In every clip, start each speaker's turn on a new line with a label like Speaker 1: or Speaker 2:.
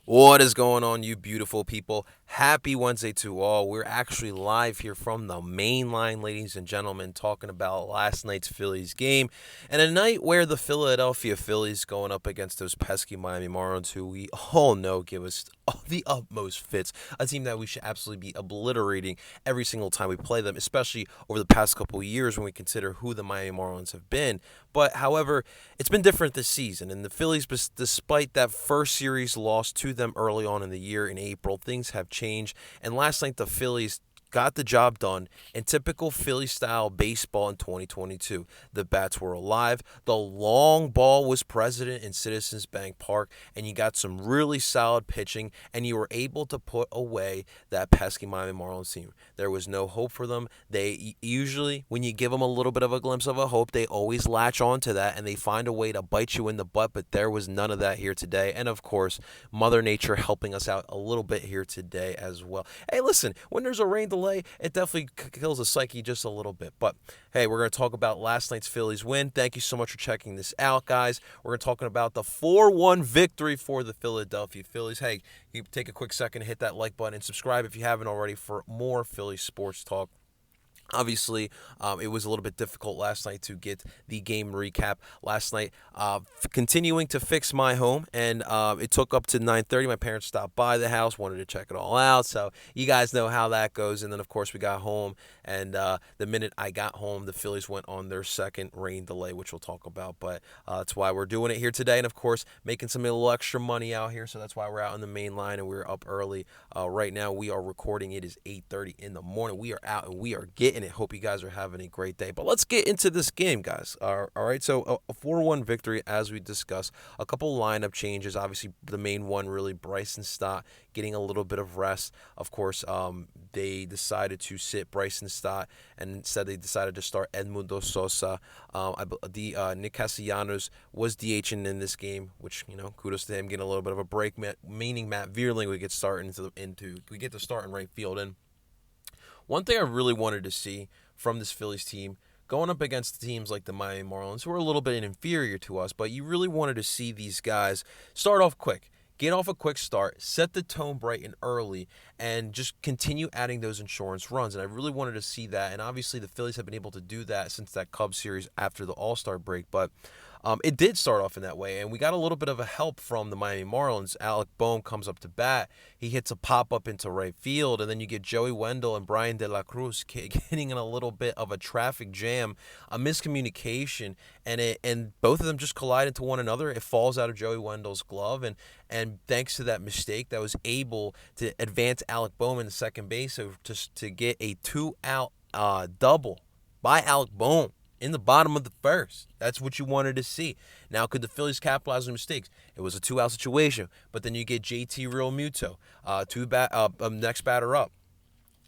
Speaker 1: What is going on, you beautiful people? Happy Wednesday to all. We're actually live here from the main line, ladies and gentlemen, talking about last night's Phillies game and a night where the Philadelphia Phillies going up against those pesky Miami Marlins, who we all know give us the utmost fits. A team that we should absolutely be obliterating every single time we play them, especially over the past couple of years when we consider who the Miami Marlins have been. But however, it's been different this season, and the Phillies, despite that first series loss to them early on in the year in April, things have changed. And last night, the Phillies got the job done in typical Philly style baseball in 2022. The bats were alive, the long ball was president in Citizens Bank Park, and you got some really solid pitching, and you were able to put away that pesky Miami Marlins team. There was no hope for them. They usually, when you give them a little bit of a glimpse of a hope, they always latch on to that and they find a way to bite you in the butt, but there was none of that here today. And of course, Mother Nature helping us out a little bit here today as well. Hey, listen, when there's a rain delay, it definitely kills the psyche just a little bit. But hey, we're going to talk about last night's Phillies win. Thank you so much for checking this out, guys. We're going to talking about the 4-1 victory for the Philadelphia Phillies. Hey, you take a quick second to hit that like button and subscribe if you haven't already for more Philly sports talk. Obviously, it was a little bit difficult last night to get the game recap. Last night, continuing to fix my home, and it took up to 9:30. My parents stopped by the house, wanted to check it all out. So you guys know how that goes. And then, of course, we got home, and the minute I got home, the Phillies went on their second rain delay, which we'll talk about. But that's why we're doing it here today, and of course, making some little extra money out here. So that's why we're out in the main line, and we're up early. Right now, we are recording. It is 8:30 in the morning. We are out, and we are getting it. Hope you guys are having a great day. But let's get into this game, guys. All right, so a 4-1 victory, as we discussed. A couple lineup changes. Obviously, the main one really Bryson Stott getting a little bit of rest. Of course, they decided to sit Bryson Stott, and instead they decided to start Edmundo Sosa. Nick Castellanos was DHing in this game, which kudos to him getting a little bit of a break. Meaning Matt Vierling we get starting we get to start in right field. And one thing I really wanted to see from this Phillies team, going up against teams like the Miami Marlins, who are a little bit inferior to us, but you really wanted to see these guys start off quick. Get off a quick start, set the tone bright and early, and just continue adding those insurance runs. And I really wanted to see that. And obviously, the Phillies have been able to do that since that Cubs series after the All-Star break. But it did start off in that way, and we got a little bit of a help from the Miami Marlins. Alec Bohm comes up to bat. He hits a pop-up into right field, and then you get Joey Wendell and Brian De La Cruz getting in a little bit of a traffic jam, a miscommunication, and both of them just collide into one another. It falls out of Joey Wendell's glove, and thanks to that mistake, that was able to advance Alec Bohm into second base to get a two-out double by Alec Bohm in the bottom of the first. That's what you wanted to see. Now, could the Phillies capitalize on mistakes? It was a two-out situation, but then you get JT Realmuto, next batter up.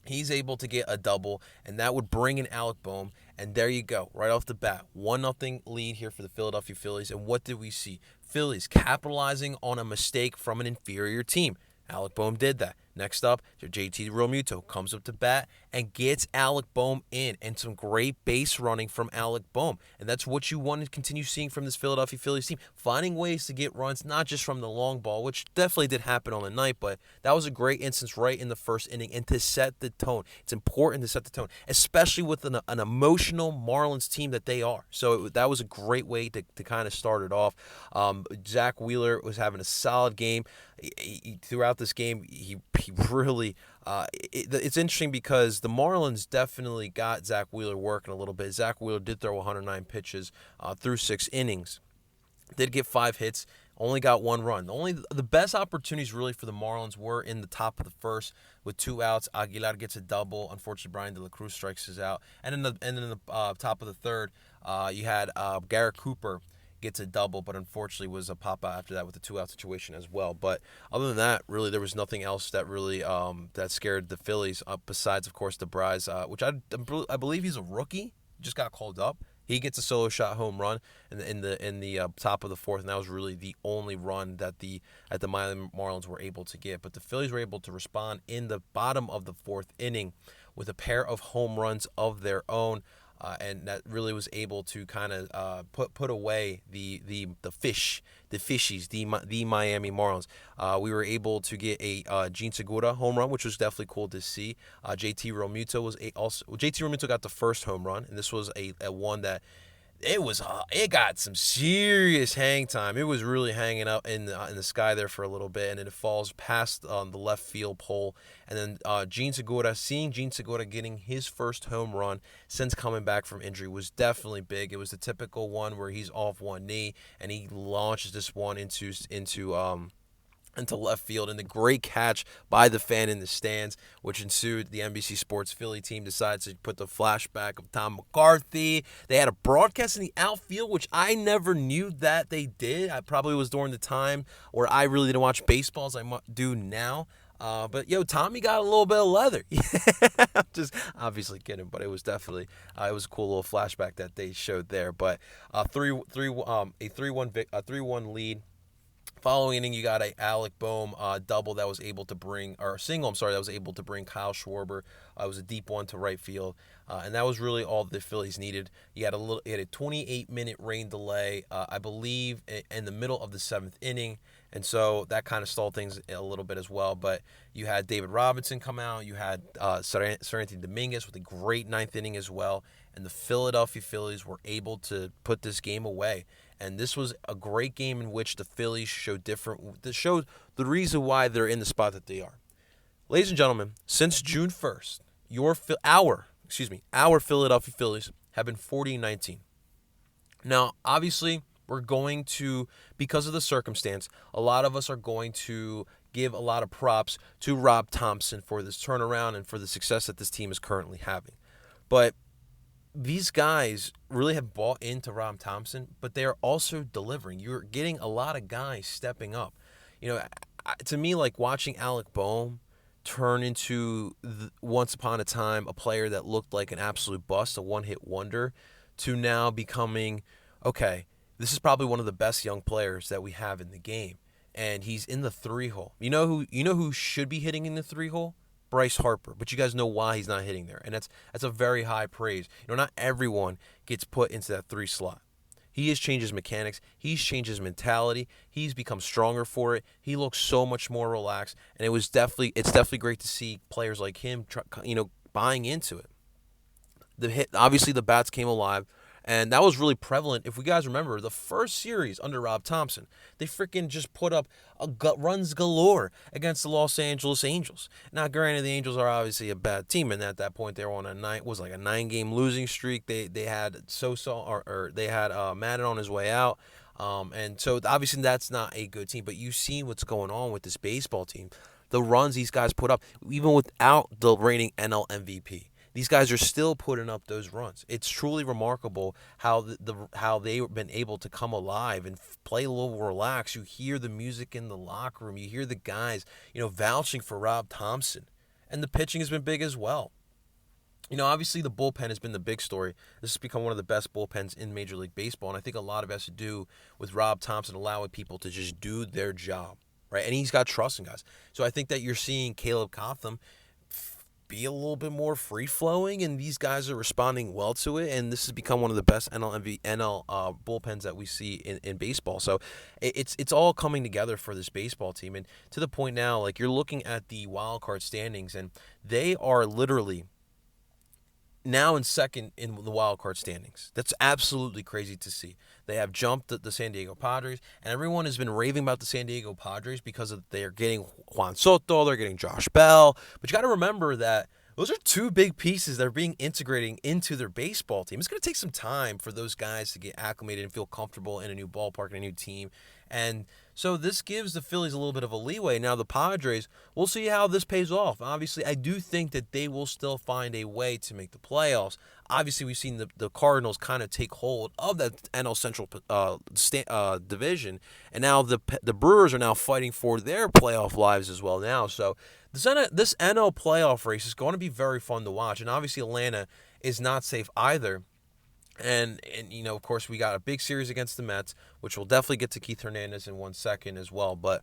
Speaker 1: He's able to get a double, and that would bring in Alec Bohm. And there you go, right off the bat. 1-0 lead here for the Philadelphia Phillies. And what did we see? Phillies capitalizing on a mistake from an inferior team. Alec Bohm did that. Next up, JT Realmuto comes up to bat and gets Alec Bohm in, and some great base running from Alec Bohm. And that's what you want to continue seeing from this Philadelphia Phillies team, finding ways to get runs, not just from the long ball, which definitely did happen on the night, but that was a great instance right in the first inning, and to set the tone. It's important to set the tone, especially with an emotional Marlins team that they are. So that was a great way to kind of start it off. Zach Wheeler was having a solid game. Throughout this game, he really it's interesting because the Marlins definitely got Zach Wheeler working a little bit. Zach Wheeler did throw 109 pitches through 6 innings. Did get 5 hits, only got 1 run. The best opportunities really for the Marlins were in the top of the first with 2 outs. Aguilar gets a double. Unfortunately, Brian De La Cruz strikes us out. And in the top of the third, you had Garrett Cooper gets a double, but unfortunately was a pop out after that with a 2-out situation as well. But other than that, really there was nothing else that really that scared the Phillies besides, of course, DeBrys, which I believe he's a rookie, just got called up. He gets a solo shot home run in the top of the fourth, and that was really the only run that the Miami Marlins were able to get. But the Phillies were able to respond in the bottom of the fourth inning with a pair of home runs of their own. and that really was able to kind of put away the fishies, the Miami Marlins. We were able to get a Gene Segura home run, which was definitely cool to see. JT Realmuto got the first home run, and this was a one that it got some serious hang time. It was really hanging up in the sky there for a little bit, and then it falls past the left field pole. And then seeing Gene Segura getting his first home run since coming back from injury was definitely big. It was the typical one where he's off one knee and he launches this one into left field, and the great catch by the fan in the stands, which ensued. The NBC Sports Philly team decides to put the flashback of Tom McCarthy. They had a broadcast in the outfield, which I never knew that they did. I probably was during the time where I really didn't watch baseball as I do now. But Tommy got a little bit of leather. I'm just obviously kidding, but it was definitely it was a cool little flashback that they showed there. But a 3-1 lead. Following inning, you got a Alec Boehm double that was able to bring, or single, I'm sorry, that was able to bring Kyle Schwarber. It was a deep one to right field, and that was really all the Phillies needed. You had a 28-minute rain delay, I believe, in the middle of the seventh inning, and so that kind of stalled things a little bit as well. But you had David Robinson come out, you had Seranthony Dominguez with a great ninth inning as well, and the Philadelphia Phillies were able to put this game away. And this was a great game in which the Phillies showed the reason why they're in the spot that they are. Ladies and gentlemen, since June 1st, our Philadelphia Phillies have been 40-19. Now, obviously, we're going to, because of the circumstance, a lot of us are going to give a lot of props to Rob Thompson for this turnaround and for the success that this team is currently having. But these guys really have bought into Rob Thompson, but they are also delivering. You're getting a lot of guys stepping up. To me, like watching Alec Boehm turn into, once upon a time, a player that looked like an absolute bust, a one-hit wonder, to now becoming, okay, this is probably one of the best young players that we have in the game. And he's in the 3-hole. You know who should be hitting in the 3-hole? Bryce Harper, but you guys know why he's not hitting there, and that's a very high praise. Not everyone gets put into that 3 slot. He has changed his mechanics. He's changed his mentality. He's become stronger for it. He looks so much more relaxed, and it's definitely great to see players like him, buying into it. Obviously the bats came alive. And that was really prevalent. If we guys remember, the first series under Rob Thompson, they freaking just put up runs galore against the Los Angeles Angels. Now, granted, the Angels are obviously a bad team, and at that point they were on a 9-game losing streak. They had they had Madden on his way out, and so obviously that's not a good team. But you see what's going on with this baseball team, the runs these guys put up, even without the reigning NL MVP. These guys are still putting up those runs. It's truly remarkable how how they've been able to come alive and play a little relaxed. You hear the music in the locker room. You hear the guys, vouching for Rob Thompson. And the pitching has been big as well. Obviously the bullpen has been the big story. This has become one of the best bullpens in Major League Baseball, and I think a lot of it has to do with Rob Thompson allowing people to just do their job, right? And he's got trust in guys. So I think that you're seeing Caleb Cotham be a little bit more free-flowing, and these guys are responding well to it, and this has become one of the best NL bullpens that we see in baseball. So it's all coming together for this baseball team, and to the point now, like you're looking at the wild card standings, and they are literally now in second in the wild card standings. That's absolutely crazy to see. They have jumped the San Diego Padres, and everyone has been raving about the San Diego Padres because they're getting Juan Soto, they're getting Josh Bell. But you got to remember that those are two big pieces that are being integrating into their baseball team. It's going to take some time for those guys to get acclimated and feel comfortable in a new ballpark and a new team. And so this gives the Phillies a little bit of a leeway. Now the Padres, we'll see how this pays off. Obviously, I do think that they will still find a way to make the playoffs. Obviously, we've seen the Cardinals kind of take hold of that NL Central division, and now the Brewers are now fighting for their playoff lives as well now. So this NL playoff race is going to be very fun to watch, and obviously Atlanta is not safe either. And of course, we got a big series against the Mets, which we'll definitely get to Keith Hernandez in 1 second as well. But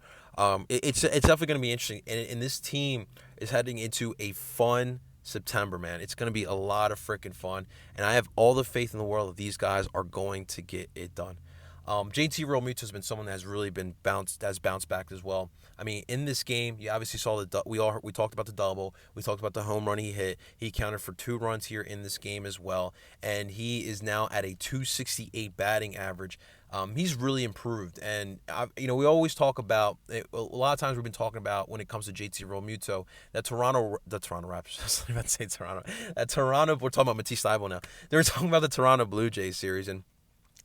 Speaker 1: it's definitely going to be interesting. And this team is heading into a fun September, man. It's going to be a lot of freaking fun, and I have all the faith in the world that these guys are going to get it done. JT Realmuto has been someone that has really been bounced back as well. I mean, in this game, you obviously saw we talked about the double, we talked about the home run he hit. He accounted for 2 runs here in this game as well, and he is now at a 268 batting average. He's really improved, and we always talk about a lot of times we've been talking about when it comes to JT Realmuto that the Toronto Raptors. I was about to say Toronto. Toronto. We're talking about Matisse Thybulle now. They were talking about the Toronto Blue Jays series, and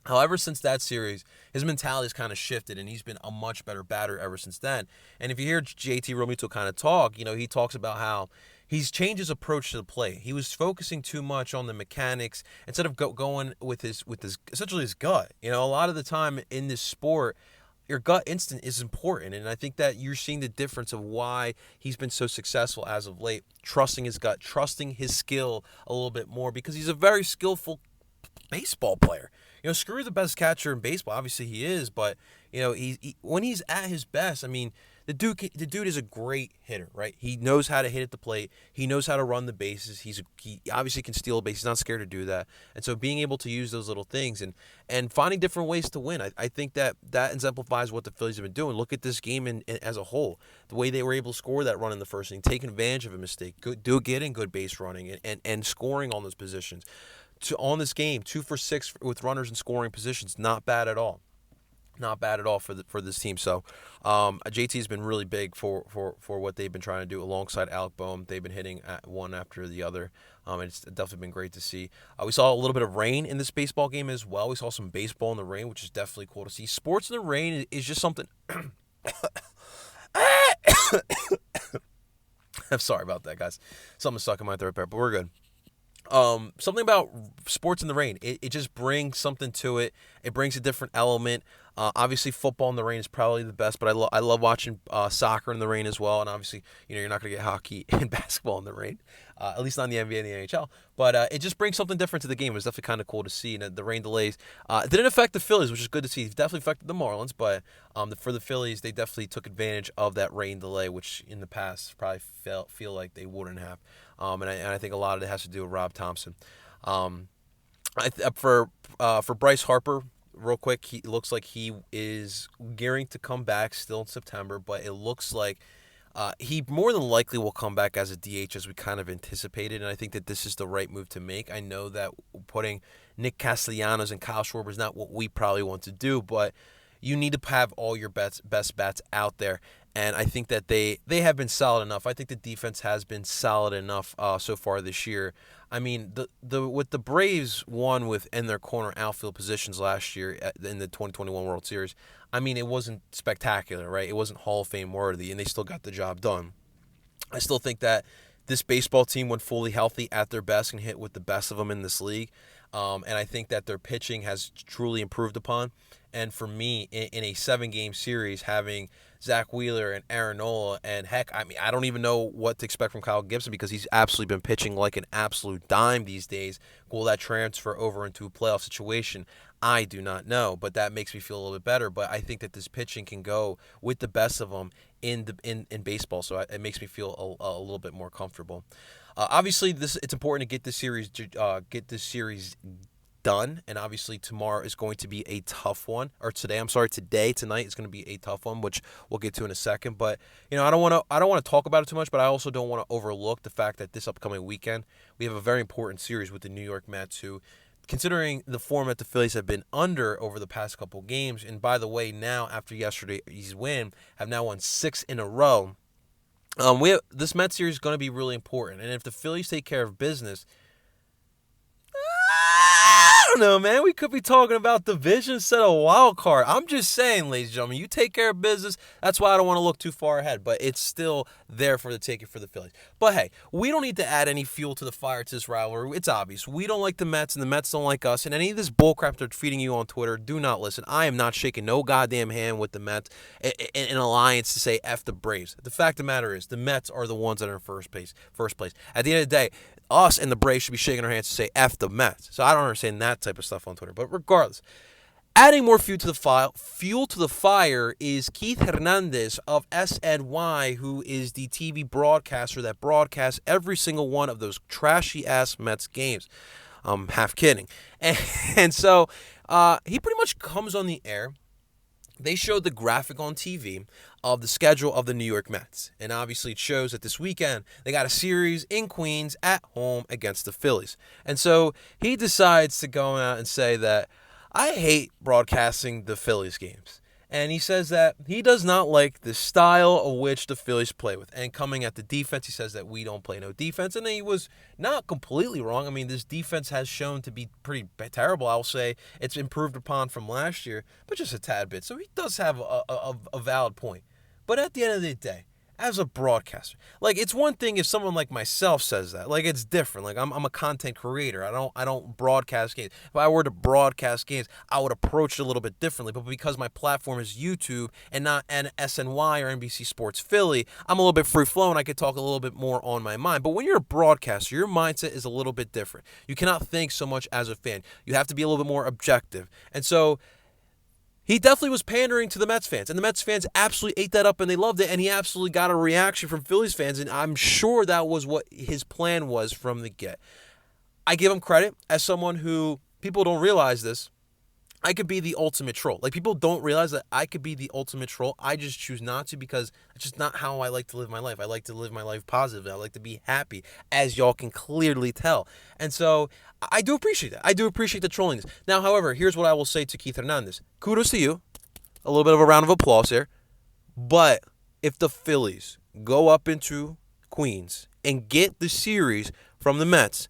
Speaker 1: however, since that series, his mentality has kind of shifted, and he's been a much better batter ever since then. And if you hear JT Realmuto kind of talk, he talks about how he's changed his approach to the play. He was focusing too much on the mechanics instead of going with his essentially his gut. A lot of the time in this sport, your gut instinct is important, and I think that you're seeing the difference of why he's been so successful as of late, trusting his gut, trusting his skill a little bit more, because he's a very skillful baseball player. Screw the best catcher in baseball. Obviously he is, but when he's at his best, I mean, the dude is a great hitter, right? He knows how to hit at the plate. He knows how to run the bases. He obviously can steal a base. He's not scared to do that. And so being able to use those little things and finding different ways to win, I think that exemplifies what the Phillies have been doing. Look at this game as a whole. The way they were able to score that run in the first inning, taking advantage of a mistake, getting good base running and scoring on those positions. On this game, 2 for 6 with runners in scoring positions, not bad at all. Not bad at all for this team. So JT has been really big for what they've been trying to do alongside Alec Boehm. They've been hitting one after the other. And it's definitely been great to see. We saw a little bit of rain in this baseball game as well. We saw some baseball in the rain, which is definitely cool to see. Sports in the rain is just something. I'm sorry about that, guys. Something stuck in my throat there, but we're good. Something about sports in the rain. It just brings something to it. It brings a different element. Obviously, football in the rain is probably the best, but I love watching soccer in the rain as well. And obviously, you're not going to get hockey and basketball in the rain, at least not in the NBA and the NHL. But it just brings something different to the game. It was definitely kind of cool to see. And the rain delays didn't affect the Phillies, which is good to see. It definitely affected the Marlins, but for the Phillies, they definitely took advantage of that rain delay, which in the past probably feel like they wouldn't have. And I think a lot of it has to do with Rob Thompson. For Bryce Harper, real quick, it looks like he is gearing to come back still in September, but it looks like he more than likely will come back as a DH as we kind of anticipated, and I think that this is the right move to make. I know that putting Nick Castellanos and Kyle Schwarber is not what we probably want to do, but you need to have all your best bats out there. And I think that they have been solid enough. I think the defense has been solid enough so far this year. I mean, what the Braves won with in their corner outfield positions last year in the 2021 World Series, I mean, it wasn't spectacular, right? It wasn't Hall of Fame worthy, and they still got the job done. I still think that this baseball team, when fully healthy at their best, can hit with the best of them in this league. And I think that their pitching has truly improved upon. And for me, in a 7-game series, having Zach Wheeler and Aaron Nola, and heck, I mean, I don't even know what to expect from Kyle Gibson because he's absolutely been pitching like an absolute dime these days. Will that transfer over into a playoff situation? I do not know, but that makes me feel a little bit better. But I think that this pitching can go with the best of them in baseball, so it makes me feel a little bit more comfortable. Obviously, it's important to get this series done, and obviously tomorrow is going to be a tough one, or tonight is going to be a tough one, which we'll get to in a second. But I don't want to talk about it too much, but I also don't want to overlook the fact that this upcoming weekend we have a very important series with the New York Mets, who, considering the form that the Phillies have been under over the past couple games, and by the way, now after yesterday's win, have now won 6 in a row. This Mets series is going to be really important, and if the Phillies take care of business, I don't know, man. We could be talking about division instead of wild card. I'm just saying, ladies and gentlemen, you take care of business. That's why I don't want to look too far ahead, but it's still there for the taking for the Phillies. But hey, we don't need to add any fuel to the fire to this rivalry. It's obvious. We don't like the Mets, and the Mets don't like us. And any of this bullcrap they're feeding you on Twitter, do not listen. I am not shaking no goddamn hand with the Mets in an alliance to say F the Braves. The fact of the matter is, the Mets are the ones that are in first place. At the end of the day, us and the Braves should be shaking our hands to say F the Mets. So I don't understand that type of stuff on Twitter. But regardless, Adding more fuel to the fire is Keith Hernandez of SNY, who is the TV broadcaster that broadcasts every single one of those trashy-ass Mets games. I'm half kidding. And so he pretty much comes on the air. They showed the graphic on TV of the schedule of the New York Mets. And obviously it shows that this weekend they got a series in Queens at home against the Phillies. And so he decides to go out and say that I hate broadcasting the Phillies games. And he says that he does not like the style of which the Phillies play with. And coming at the defense, he says that we don't play no defense. And he was not completely wrong. I mean, this defense has shown to be pretty terrible. I'll say it's improved upon from last year, but just a tad bit. So he does have a valid point. But at the end of the day, as a broadcaster, like, it's one thing if someone like myself says that. Like, it's different. Like, I'm a content creator. I don't broadcast games. If I were to broadcast games, I would approach it a little bit differently. But because my platform is YouTube and not an SNY or NBC Sports Philly, I'm a little bit free flowing. I could talk a little bit more on my mind. But when you're a broadcaster, your mindset is a little bit different. You cannot think so much as a fan. You have to be a little bit more objective. And so he definitely was pandering to the Mets fans, and the Mets fans absolutely ate that up, and they loved it, and he absolutely got a reaction from Phillies fans, and I'm sure that was what his plan was from the get. I give him credit as someone who, people don't realize this, I could be the ultimate troll. Like, people don't realize that I could be the ultimate troll. I just choose not to because it's just not how I like to live my life. I like to live my life positively. I like to be happy, as y'all can clearly tell. And so I do appreciate that. I do appreciate the trolliness. Now, however, here's what I will say to Keith Hernandez. Kudos to you. A little bit of a round of applause here. But if the Phillies go up into Queens and get the series from the Mets,